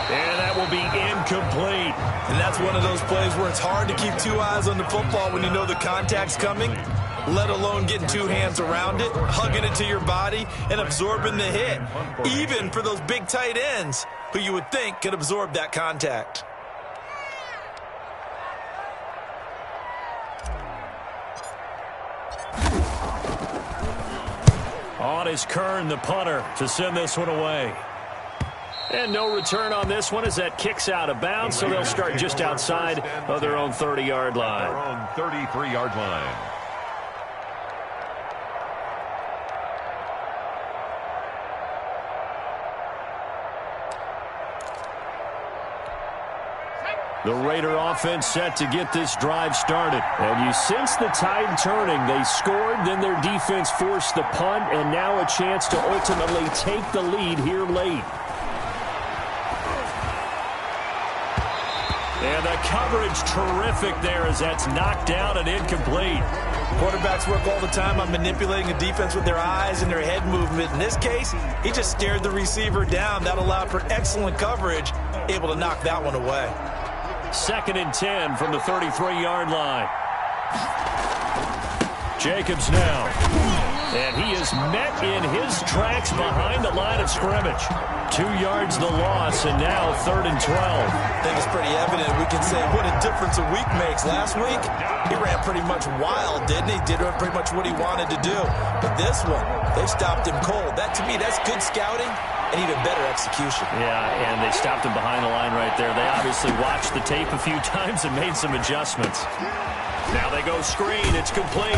And that will be incomplete. And that's one of those plays where it's hard to keep 2 eyes on the football when you know the contact's coming, let alone getting 2 hands around it, hugging it to your body, and absorbing the hit. Even for those big tight ends who you would think could absorb that contact. On is Kern, the punter, to send this one away. And no return on this one as that kicks out of bounds, so they'll start just outside of their own 30-yard line. Their own 33-yard line. The Raider offense set to get this drive started. And you sense the tide turning. They scored, then their defense forced the punt, and now a chance to ultimately take the lead here late. And the coverage terrific there as that's knocked down and incomplete. Quarterbacks work all the time on manipulating a defense with their eyes and their head movement. In this case, he just stared the receiver down. That allowed for excellent coverage, able to knock that one away. 2nd and 10 from the 33-yard line. Jacobs now. And he is met in his tracks behind the line of scrimmage. 2 yards the loss, and now 3rd and 12. I think it's pretty evident. We can say what a difference a week makes. Last week, he ran pretty much wild, didn't he? Did pretty much what he wanted to do. But this one, they stopped him cold. That, to me, that's good scouting and even better execution. Yeah, and they stopped him behind the line right there. They obviously watched the tape a few times and made some adjustments. Now they go screen. It's complete.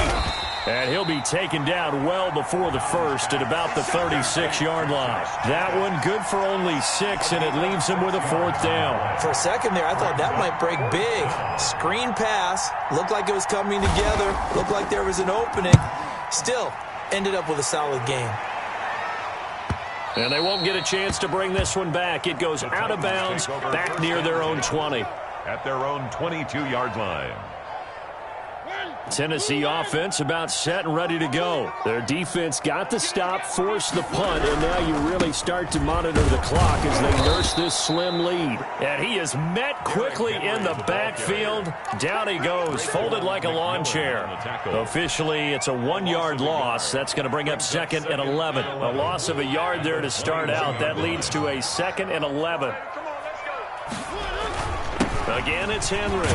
And he'll be taken down well before the first at about the 36-yard line. That one good for only 6, and it leaves him with a 4th down. For a second there, I thought that might break big. Screen pass. Looked like it was coming together. Looked like there was an opening. Still, ended up with a solid game. And they won't get a chance to bring this one back. It goes out of bounds back near their own 20. At their own 22-yard line. Tennessee offense about set and ready to go. Their defense got the stop, forced the punt, and now you really start to monitor the clock as they nurse this slim lead. And he is met quickly in the backfield. Down he goes, folded like a lawn chair. Officially, it's a 1-yard loss. That's going to bring up 2nd and 11. A loss of a yard there to start out. That leads to a 2nd and 11. Again, it's Henry.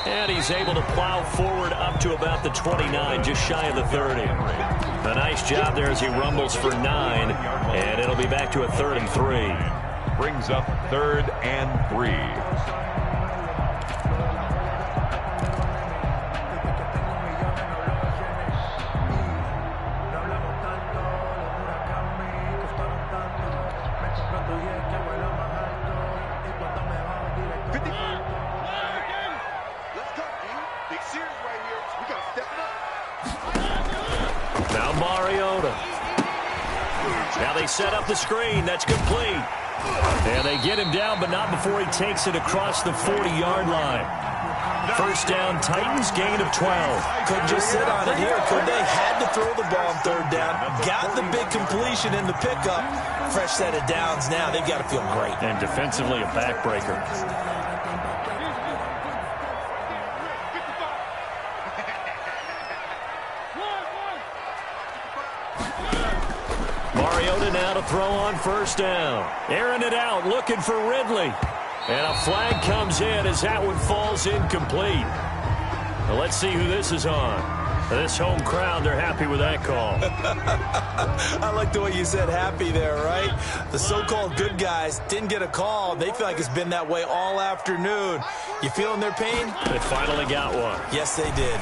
And he's able to plow forward up to about the 29, just shy of the 30. A nice job there as he rumbles for 9, and it'll be back to a 3rd and 3. Brings up 3rd and 3. Now Mariota. Now they set up the screen. That's complete. And they get him down, but not before he takes it across the 40-yard line. 1st down, Titans, gain of 12. Couldn't just sit on it here, could they? Had to throw the ball on 3rd down. Got the big completion in the pickup. Fresh set of downs now. They've got to feel great. And defensively, a backbreaker. Mariota now to throw on 1st down. Airing it out, looking for Ridley. And a flag comes in as that one falls incomplete. Well, let's see who this is on. This home crowd, they're happy with that call. I like the way you said happy there, right? The so-called good guys didn't get a call. They feel like it's been that way all afternoon. You feeling their pain? They finally got one. Yes, they did.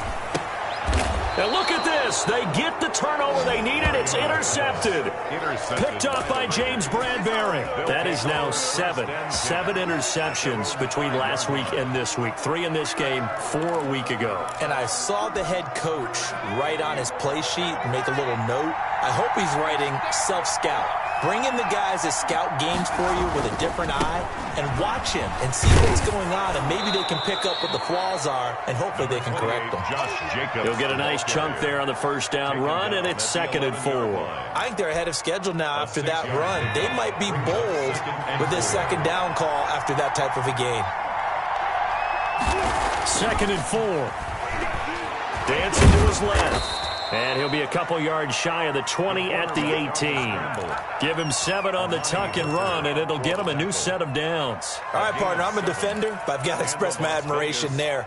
Now look at this. They get the turnover they needed. It's intercepted. Picked up by James Bradbury. That is now 7 interceptions between last week and this week. 3 in this game, 4 a week ago. And I saw the head coach write on his play sheet and make a little note. I hope he's writing self-scout. Bring in the guys that scout games for you with a different eye and watch him and see what's going on, and maybe they can pick up what the flaws are, and hopefully they can correct them. He'll get a nice chunk there on the first down run, and it's 2nd and 4. I think they're ahead of schedule now after that run. They might be bold with this 2nd down call after that type of a game. 2nd and 4. Dancing to his left. And he'll be a couple yards shy of the 20 at the 18. Give him 7 on the tuck and run, and it'll get him a new set of downs. All right, partner, I'm a defender, but I've got to express my admiration there.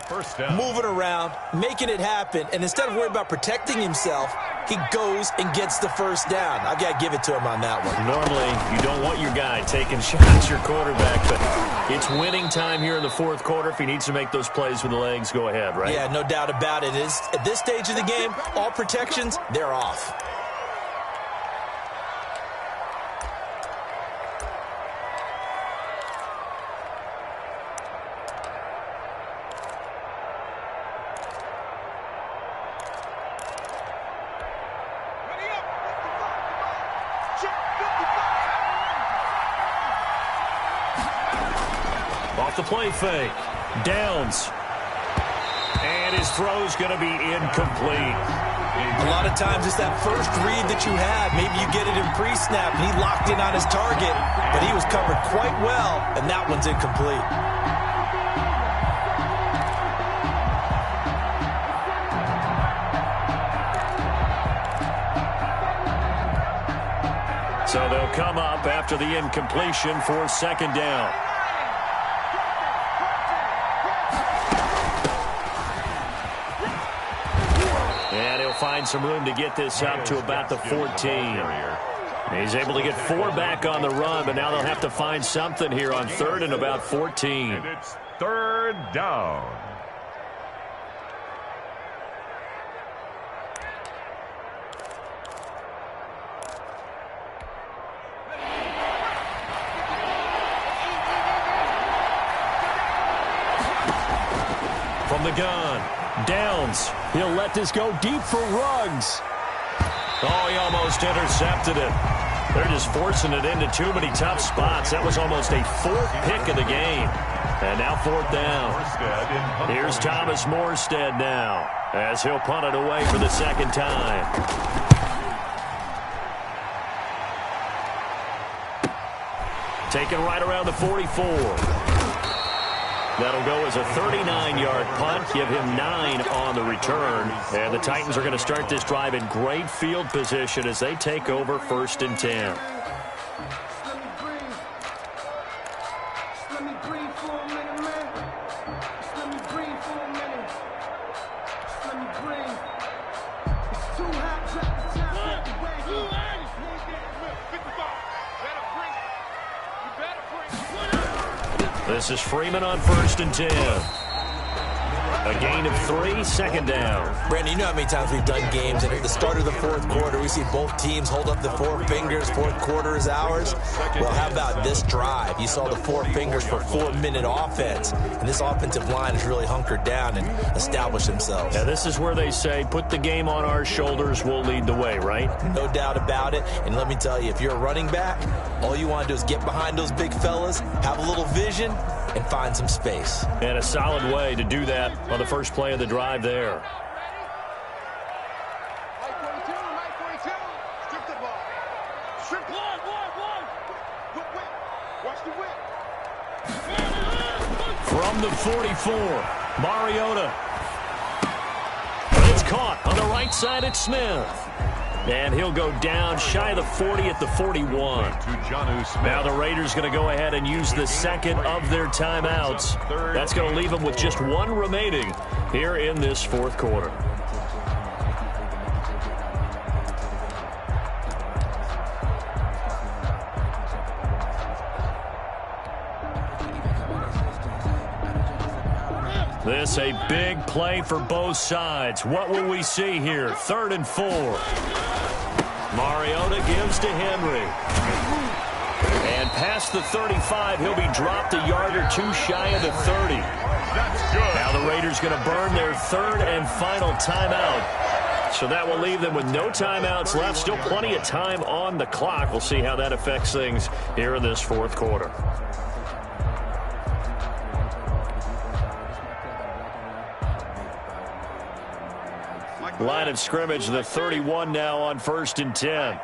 Moving around, making it happen, and instead of worrying about protecting himself, he goes and gets the first down. I've got to give it to him on that one. Normally, you don't want your guy taking shots, your quarterback, but it's winning time here in the 4th quarter. If he needs to make those plays with the legs, go ahead, right? Yeah, no doubt about it. At this stage of the game, all protections, they're off. Off the play fake. Downs. And his throw's going to be incomplete. A lot of times it's that first read that you have. Maybe you get it in pre-snap, and he locked in on his target, but he was covered quite well, and that one's incomplete. So they'll come up after the incompletion for 2nd down. And he'll find some room to get this up to about the 14. He's able to get 4 back on the run, but now they'll have to find something here on 3rd and about 14. And it's 3rd down. From the gun, Downs. He'll let this go deep for Ruggs. Oh, he almost intercepted it. They're just forcing it into too many tough spots. That was almost a 4th pick of the game. And now 4th down. Here's Thomas Morstead now, as he'll punt it away for the 2nd time. Taken right around the 44. That'll go as a 39-yard punt, give him 9 on the return. And the Titans are going to start this drive in great field position as they take over 1st and 10. This is Freeman on 1st and 10. A gain of 3, 2nd down. Brandon, you know how many times we've done games, and at the start of the 4th quarter, we see both teams hold up the 4 fingers, 4th quarter is ours. Well, how about this drive? You saw the 4 fingers for 4-minute offense, and this offensive line has really hunkered down and established themselves. Now, this is where they say, put the game on our shoulders, we'll lead the way, right? No doubt about it, and let me tell you, if you're a running back, all you want to do is get behind those big fellas, have a little vision, and find some space. And a solid way to do that on the first play of the drive there. Mike 42, Mike 42. Strip the ball. Strip one. Watch the whip. From the 44, Mariota. It's caught on the right side at Smith. And he'll go down shy of the 40 at the 41. Now the Raiders going to go ahead and use the 2nd of their timeouts. That's going to leave them with just 1 remaining here in this 4th quarter. This a big play for both sides. What will we see here? 3rd and 4. Mariota gives to Henry. And past the 35, he'll be dropped a yard or 2 shy of the 30. That's good. Now the Raiders going to burn their 3rd and final timeout. So that will leave them with no timeouts left. Still plenty of time on the clock. We'll see how that affects things here in this fourth quarter. Line of scrimmage, the 31 now on 1st and 10. Let's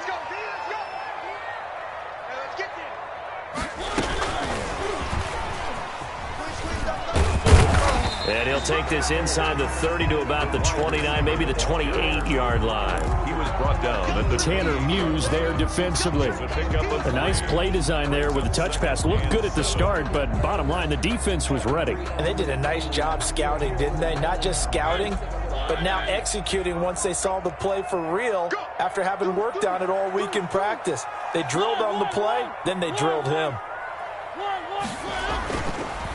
go, D, let's go. Hey, let's get there. And he'll take this inside the 30 to about the 29, maybe the 28-yard line. He was brought down at the Tanner Muse there defensively. A nice play design there with a touch pass. Looked good at the start, but bottom line, the defense was ready. And they did a nice job scouting, didn't they? Not just scouting, but now executing once they saw the play for real after having worked on it all week in practice. They drilled on the play, then they drilled him.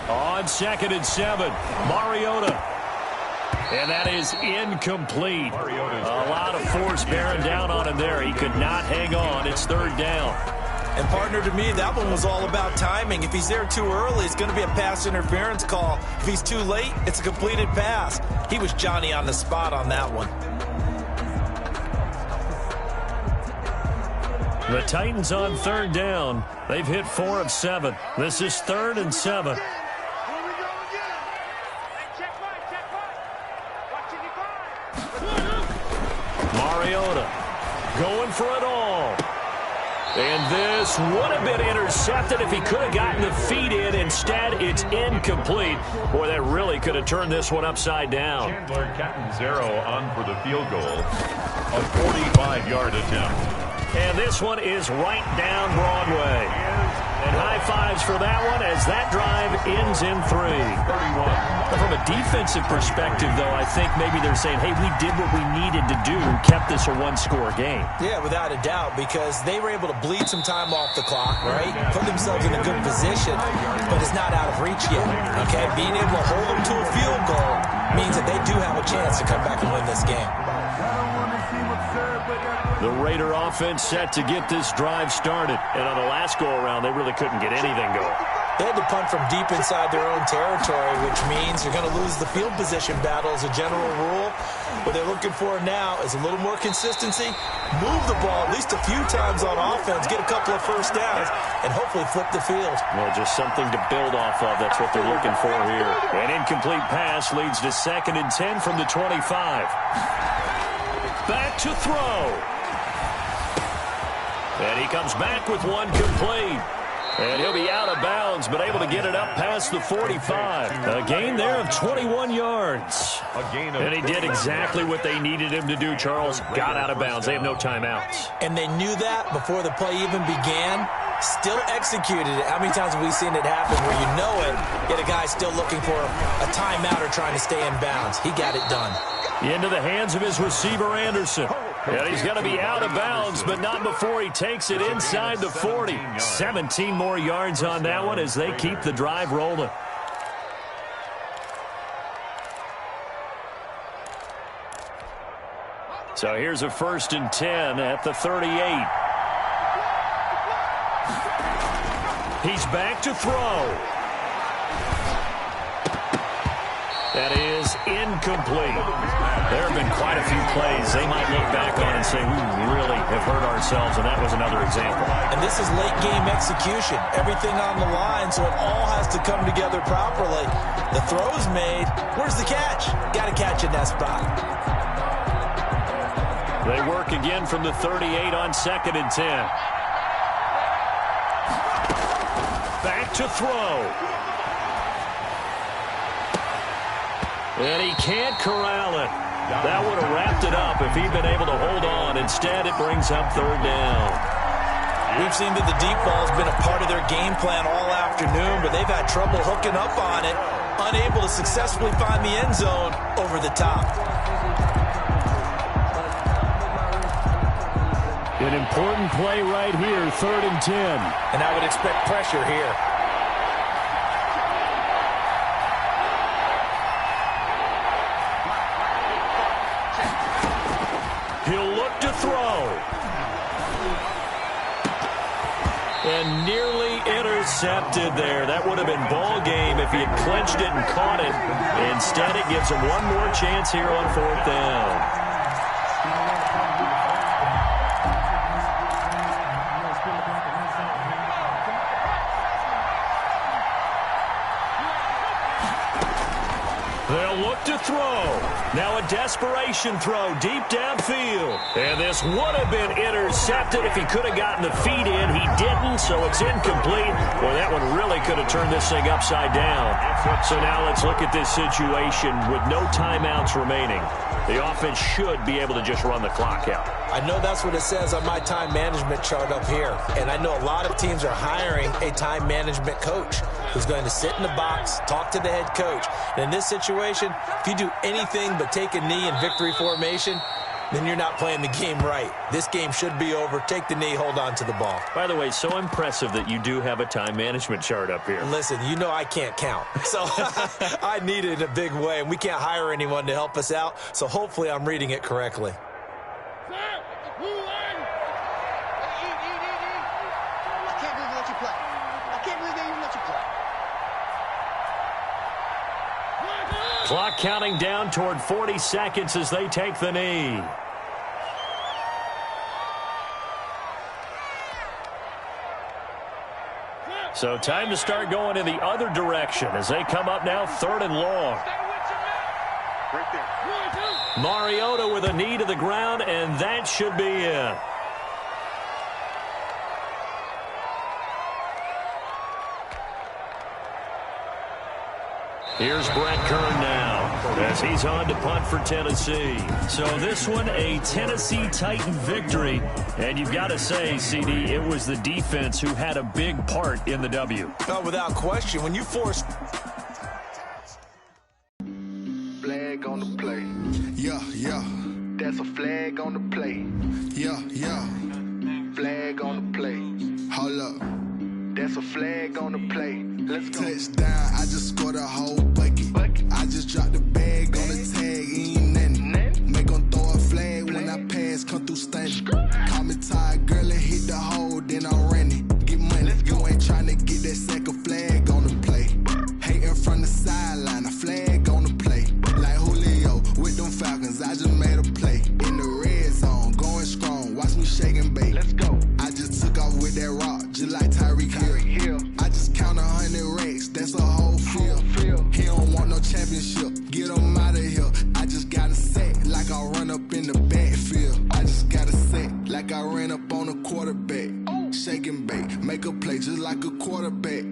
On 2nd and 7, Mariota. And that is incomplete. A lot of force bearing down on him there. He could not hang on. It's 3rd down. And partner, to me, that one was all about timing. If he's there too early, it's going to be a pass interference call. If he's too late, it's a completed pass. He was Johnny on the spot on that one. The Titans on 3rd down. They've hit 4 of 7. This is 3rd and 7. Here we go again. Hey, check right, check right. Watch it, Mariota going for it all. And this would have been intercepted if he could have gotten the feet in. Instead, it's incomplete. Boy, that really could have turned this one upside down. Chandler Catanzaro on for the field goal. A 45-yard attempt. And this one is right down Broadway. And high fives for that one as that drive ends in 3. 31. From a defensive perspective, though, I think maybe they're saying, hey, we did what we needed to do, kept this a one-score game. Yeah, without a doubt, because they were able to bleed some time off the clock, right? Put themselves in a good position, but it's not out of reach yet, okay? Being able to hold them to a field goal means that they do have a chance to come back and win this game. The Raider offense set to get this drive started. And on the last go-around, they really couldn't get anything going. They had to punt from deep inside their own territory, which means you're going to lose the field position battle as a general rule. What they're looking for now is a little more consistency, move the ball at least a few times on offense, get a couple of first downs, and hopefully flip the field. Well, just something to build off of. That's what they're looking for here. An incomplete pass leads to 2nd and 10 from the 25. Back to throw. And he comes back with one complete. And he'll be out of bounds, but able to get it up past the 45. A gain there of 21 yards. And he did exactly what they needed him to do, Charles. Got out of bounds. They have no timeouts. And they knew that before the play even began. Still executed it. How many times have we seen it happen where you know it, yet a guy still looking for a timeout or trying to stay in bounds? He got it done. Into the hands of his receiver, Anderson. And he's going to be out of bounds, but not before he takes it inside the 40. 17 more yards on that one as they keep the drive rolling. So here's a 1st and 10 at the 38. He's back to throw. That is incomplete. There have been quite a few plays they might look back on and say, we really have hurt ourselves, and that was another example. And this is late-game execution. Everything on the line, so it all has to come together properly. The throw's made. Where's the catch? Got to catch in that spot. They work again from the 38 on 2nd and 10. Back to throw. And he can't corral it. That would have wrapped it up if he'd been able to hold on. Instead, it brings up 3rd down. We've seen that the deep ball's been a part of their game plan all afternoon, but they've had trouble hooking up on it, unable to successfully find the end zone over the top. An important play right here, 3rd and 10. And I would expect pressure here. He'll look to throw. And nearly intercepted. intercepted there. That would have been ball game if he had clinched it and caught it. Instead, it gives him one more chance here on 4th down. They'll look to throw. Now a desperation throw deep downfield. And this would have been intercepted if he could have gotten the feet in. He didn't, so it's incomplete. Boy, that one really could have turned this thing upside down. So now let's look at this situation with no timeouts remaining. The offense should be able to just run the clock out. I know that's what it says on my time management chart up here. And I know a lot of teams are hiring a time management coach who's going to sit in the box, talk to the head coach. And in this situation, if you do anything but take a knee in victory formation, then you're not playing the game right. This game should be over. Take the knee, hold on to the ball. By the way, so impressive that you do have a time management chart up here. Listen, you know I can't count. So I need it in a big way. And we can't hire anyone to help us out. So hopefully I'm reading it correctly. Clock counting down toward 40 seconds as they take the knee. So time to start going in the other direction as they come up now 3rd and long. Mariota with a knee to the ground, and that should be it. Here's Brett Kern now as he's on to punt for Tennessee. So this one, a Tennessee Titan victory. And you've got to say, CD, it was the defense who had a big part in the W. Oh, without question. When you force... Flag on the play. Yeah, yeah. That's a flag on the play. Yeah, yeah. Flag on the play. Hold up. That's a flag on the play. Let's go. Touchdown, I just scored a whole bucket. I just dropped the bag on the tag, ain't nothing. Make them throw a flag when I pass, come through stunning. Call me tired, girl, and hit the hole, then I'm running. Get money, you ain't trying to get that second flag on the play. Hating from the sideline, a flag on the play. Like Julio with them Falcons, I just made a play. In the red zone, going strong, watch me shake and bake. Let's go. I just took off with that rock, just like Tyreek Hill. I just count 100 racks, that's a whole field. He don't want no championship, get him out of here. I just got a set like I run up in the backfield. I just got a set like I ran up on a quarterback. Shake and bake, make a play just like a quarterback.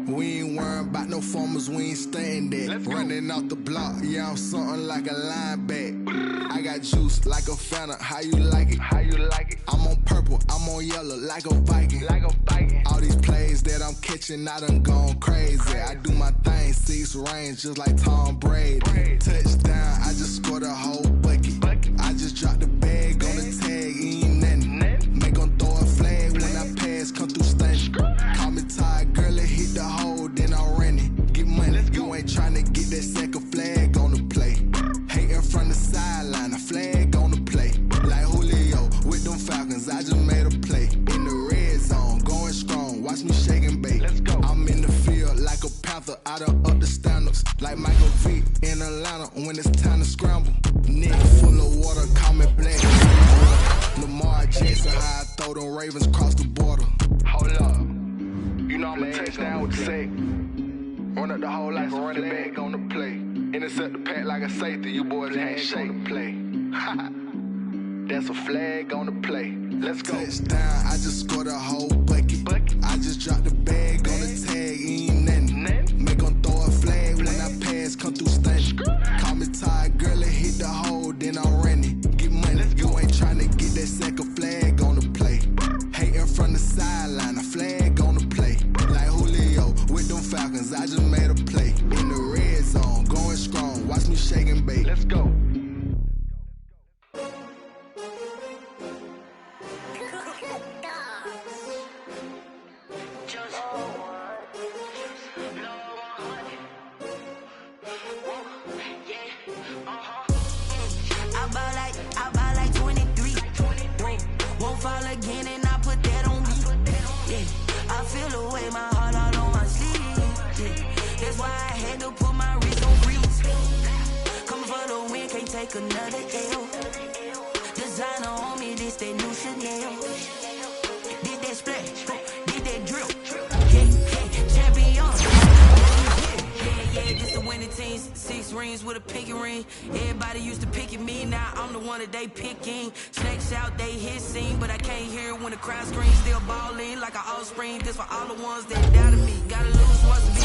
We ain't worrying about no formers, we ain't staying there. Running off the block, yeah, I'm something like a linebacker. I got juice like a Fanta, how you like it? How you like it? I'm on purple, I'm on yellow like a Viking. Like a Viking. All these plays that I'm catching, I done gone crazy. I do my thing, 6 range just like Tom Brady. Touchdown, I just scored a whole bucket. I just dropped the bag on the tag, ain't nothing. Make them throw a flag when I pass, come through stunning. Call me tired, girl, and hit the hole, then I'm running. Get money, you ain't trying to get that second flag on the play. Hating from the sideline, a flag on the play. Like Julio with them Falcons, I just made a play. In the red zone, going strong, watch me shake and bake. Let's go. I'm in the field like a Panther, I done up the standards. Like Michael V in Atlanta when it's time to scramble. Neck full of water, call me black. Lamar Jackson, how I throw them Ravens across the border. Hold up. You know I'm a touchdown with the sack. Run up the whole like a running back on the play. Intercept the pack like a safety. You boys ain't shake the play. That's a flag on the play. Let's go. Touchdown, I just scored a whole bucket. I just dropped the bag on the tag, ain't nothing. Make them throw a flag when I pass, come through stunning. Call me tired, girl, and hit the hole, then I'm running. Get money, you ain't trying to get that second flag on the play. Hating from the sideline, a flag on the play. Like Julio with them Falcons, I just made a play. In the red zone, going strong, watch me shake and bake. Let's go. Won't fall again and I put that on me. Yeah, I feel the way my heart all take another L. Designer on me, this that new Chanel. Did that splash, did that drip. Champion. Yeah, this the winning teams. 6 rings with a pinky ring. Everybody used to pick at me, now I'm the one that they picking. Snakes out, they hit scene, but I can't hear it when the crowd screams. Still balling like an offspring. This for all the ones that doubted me. Gotta lose once to be